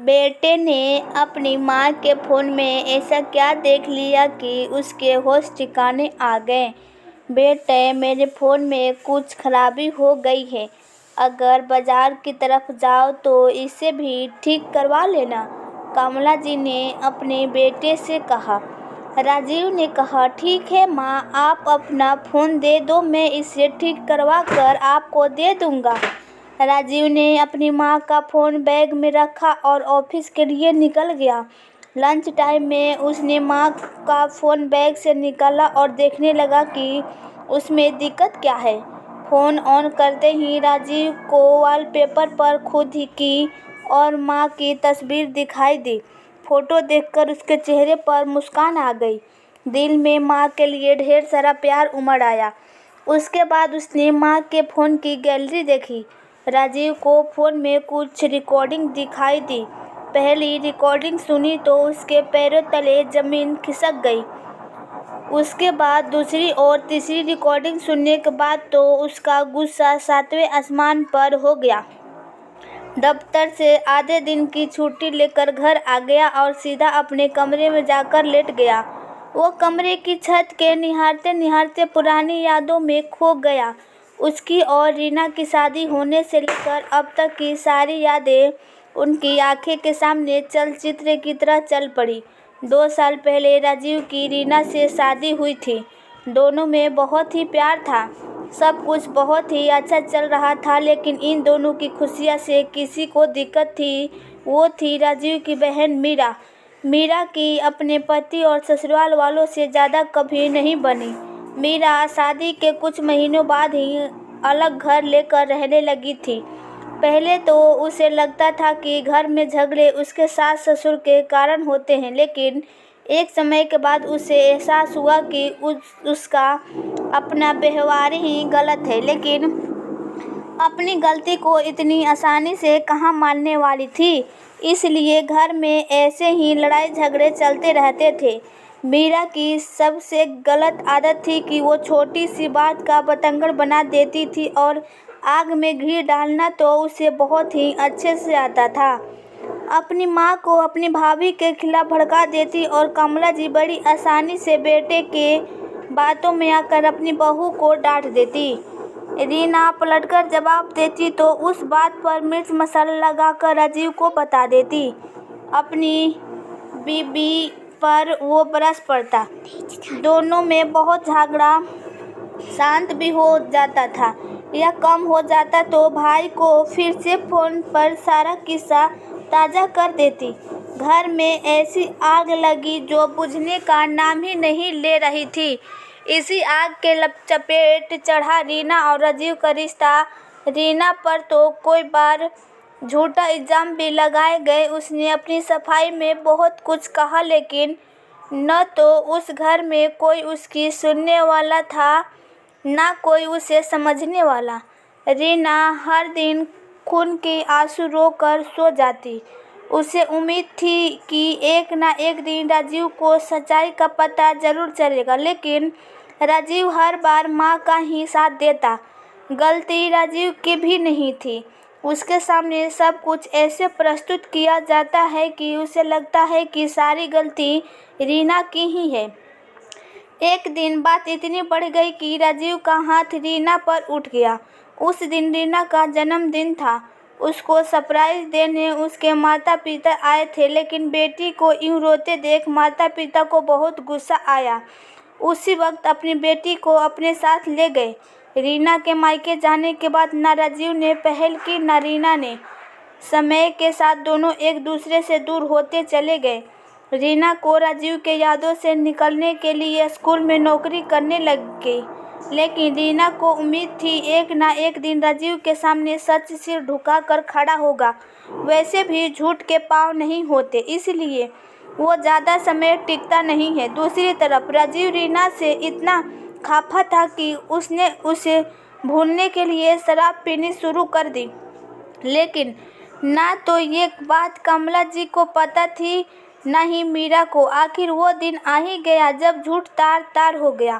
बेटे ने अपनी माँ के फ़ोन में ऐसा क्या देख लिया कि उसके होश ठिकाने आ गए। बेटे, मेरे फ़ोन में कुछ खराबी हो गई है। अगर बाजार की तरफ जाओ तो इसे भी ठीक करवा लेना, कमला जी ने अपने बेटे से कहा। राजीव ने कहा, ठीक है माँ, आप अपना फ़ोन दे दो, मैं इसे ठीक करवा कर आपको दे दूँगा। राजीव ने अपनी माँ का फ़ोन बैग में रखा और ऑफिस के लिए निकल गया। लंच टाइम में उसने माँ का फ़ोन बैग से निकाला और देखने लगा कि उसमें दिक्कत क्या है। फ़ोन ऑन करते ही राजीव को वॉलपेपर पर खुद ही की और माँ की तस्वीर दिखाई दी। फ़ोटो देखकर उसके चेहरे पर मुस्कान आ गई। दिल में माँ के लिए ढेर सारा प्यार उमड़ आया। उसके बाद उसने माँ के फ़ोन की गैलरी देखी। राजीव को फ़ोन में कुछ रिकॉर्डिंग दिखाई दी। पहली रिकॉर्डिंग सुनी तो उसके पैरों तले ज़मीन खिसक गई। उसके बाद दूसरी और तीसरी रिकॉर्डिंग सुनने के बाद तो उसका गुस्सा 7वें आसमान पर हो गया। दफ्तर से आधे दिन की छुट्टी लेकर घर आ गया और सीधा अपने कमरे में जाकर लेट गया। वो कमरे की छत के निहारते निहारते पुरानी यादों में खो गया। उसकी और रीना की शादी होने से लेकर अब तक की सारी यादें उनकी आंखें के सामने चलचित्र की तरह चल पड़ी। 2 साल पहले राजीव की रीना से शादी हुई थी। दोनों में बहुत ही प्यार था। सब कुछ बहुत ही अच्छा चल रहा था, लेकिन इन दोनों की खुशियाँ से किसी को दिक्कत थी। वो थी राजीव की बहन मीरा। मीरा की अपने पति और ससुराल वालों से ज़्यादा कभी नहीं बनी। मीरा शादी के कुछ महीनों बाद ही अलग घर लेकर रहने लगी थी। पहले तो उसे लगता था कि घर में झगड़े उसके सास ससुर के कारण होते हैं, लेकिन एक समय के बाद उसे एहसास हुआ कि उसका अपना व्यवहार ही गलत है। लेकिन अपनी गलती को इतनी आसानी से कहाँ मानने वाली थी, इसलिए घर में ऐसे ही लड़ाई झगड़े चलते रहते थे। मीरा की सबसे गलत आदत थी कि वो छोटी सी बात का बतंगड़ बना देती थी और आग में घी डालना तो उसे बहुत ही अच्छे से आता था। अपनी माँ को अपनी भाभी के खिलाफ भड़का देती और कमला जी बड़ी आसानी से बेटे के बातों में आकर अपनी बहू को डांट देती। रीना पलटकर जवाब देती तो उस बात पर मिर्च मसाला लगाकर राजीव को बता देती। अपनी बीबी पर वो बरस पड़ता। दोनों में बहुत झगड़ा शांत भी हो जाता था या कम हो जाता तो भाई को फिर से फ़ोन पर सारा किस्सा ताज़ा कर देती। घर में ऐसी आग लगी जो बुझने का नाम ही नहीं ले रही थी। इसी आग के चपेट चढ़ा रीना और राजीव का रिश्ता। रीना पर तो कई बार झूठा इल्ज़ाम भी लगाए गए। उसने अपनी सफाई में बहुत कुछ कहा, लेकिन न तो उस घर में कोई उसकी सुनने वाला था, ना कोई उसे समझने वाला। रीना हर दिन खून के आंसू रोकर सो जाती। उसे उम्मीद थी कि एक ना एक दिन राजीव को सच्चाई का पता जरूर चलेगा, लेकिन राजीव हर बार माँ का ही साथ देता। गलती राजीव की भी नहीं थी। उसके सामने सब कुछ ऐसे प्रस्तुत किया जाता है कि उसे लगता है कि सारी गलती रीना की ही है। एक दिन बात इतनी बढ़ गई कि राजीव का हाथ रीना पर उठ गया। उस दिन रीना का जन्मदिन था। उसको सरप्राइज देने उसके माता पिता आए थे, लेकिन बेटी को यूं रोते देख माता पिता को बहुत गुस्सा आया। उसी वक्त अपनी बेटी को अपने साथ ले गए। रीना के मायके जाने के बाद ना राजीव ने पहल की ना रीना ने। समय के साथ दोनों एक दूसरे से दूर होते चले गए। रीना को राजीव के यादों से निकलने के लिए स्कूल में नौकरी करने लग गई, लेकिन रीना को उम्मीद थी एक ना एक दिन राजीव के सामने सच सिर झुकाकर खड़ा होगा। वैसे भी झूठ के पाँव नहीं होते, इसलिए वो ज़्यादा समय टिकता नहीं है। दूसरी तरफ राजीव रीना से इतना खफा था कि उसने उसे भूलने के लिए शराब पीनी शुरू कर दी। लेकिन ना तो ये बात कमला जी को पता थी, न ही मीरा को। आखिर वो दिन आ ही गया जब झूठ तार तार हो गया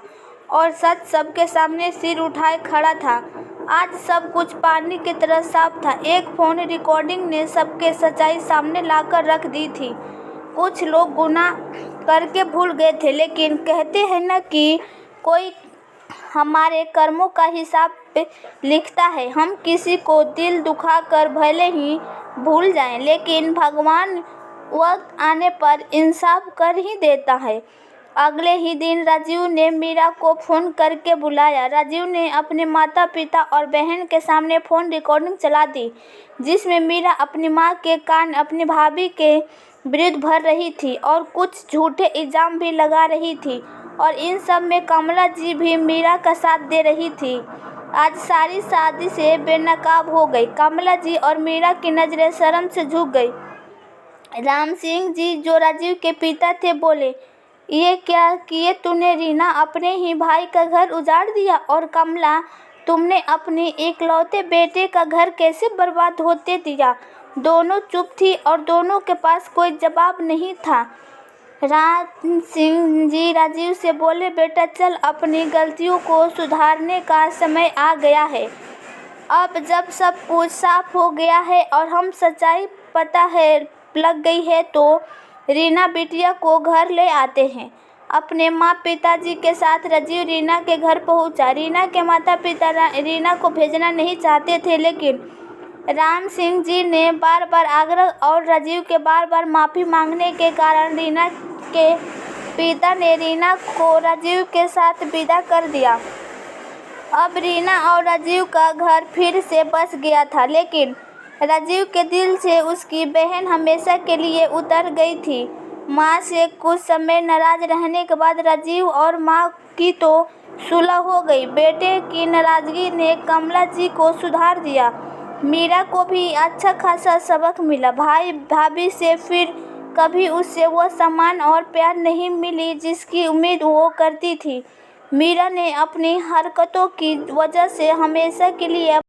और सच सबके सामने सिर उठाए खड़ा था। आज सब कुछ पानी की तरह साफ था। एक फोन रिकॉर्डिंग ने सबके सच्चाई सामने लाकर रख दी थी। कुछ लोग गुनाह करके भूल गए थे, लेकिन कहते हैं ना कि कोई हमारे कर्मों का हिसाब लिखता है। हम किसी को दिल दुखाकर भले ही भूल जाएं, लेकिन भगवान वक्त आने पर इंसाफ कर ही देता है। अगले ही दिन राजीव ने मीरा को फोन करके बुलाया। राजीव ने अपने माता पिता और बहन के सामने फोन रिकॉर्डिंग चला दी, जिसमें मीरा अपनी मां के कान अपनी भाभी के विरुद्ध भर रही थी और कुछ झूठे इल्जाम भी लगा रही थी। और इन सब में कमला जी भी मीरा का साथ दे रही थी। आज सारी शादी से बेनकाब हो गई। कमला जी और मीरा की नजरें शर्म से झुक गई। राम सिंह जी, जो राजीव के पिता थे, बोले, ये क्या किए तूने रीना? अपने ही भाई का घर उजाड़ दिया। और कमला, तुमने अपने इकलौते बेटे का घर कैसे बर्बाद होते दिया? दोनों चुप थी और दोनों के पास कोई जवाब नहीं था। राम सिंह जी राजीव से बोले, बेटा चल, अपनी गलतियों को सुधारने का समय आ गया है। अब जब सब कुछ साफ हो गया है और हम सच्चाई पता है लग गई है, तो रीना बिटिया को घर ले आते हैं। अपने माँ पिताजी के साथ राजीव रीना के घर पहुंचा। रीना के माता पिता रीना को भेजना नहीं चाहते थे, लेकिन राम सिंह जी ने बार बार आग्रह और राजीव के बार बार माफ़ी मांगने के कारण रीना के पिता ने रीना को राजीव के साथ विदा कर दिया। अब रीना और राजीव का घर फिर से बस गया था, लेकिन राजीव के दिल से उसकी बहन हमेशा के लिए उतर गई थी। माँ से कुछ समय नाराज रहने के बाद राजीव और माँ की तो सुलह हो गई। बेटे की नाराजगी ने कमला जी को सुधार दिया। मीरा को भी अच्छा खासा सबक मिला। भाई भाभी से फिर कभी उससे वो सम्मान और प्यार नहीं मिली जिसकी उम्मीद वो करती थी। मीरा ने अपनी हरकतों की वजह से हमेशा के लिए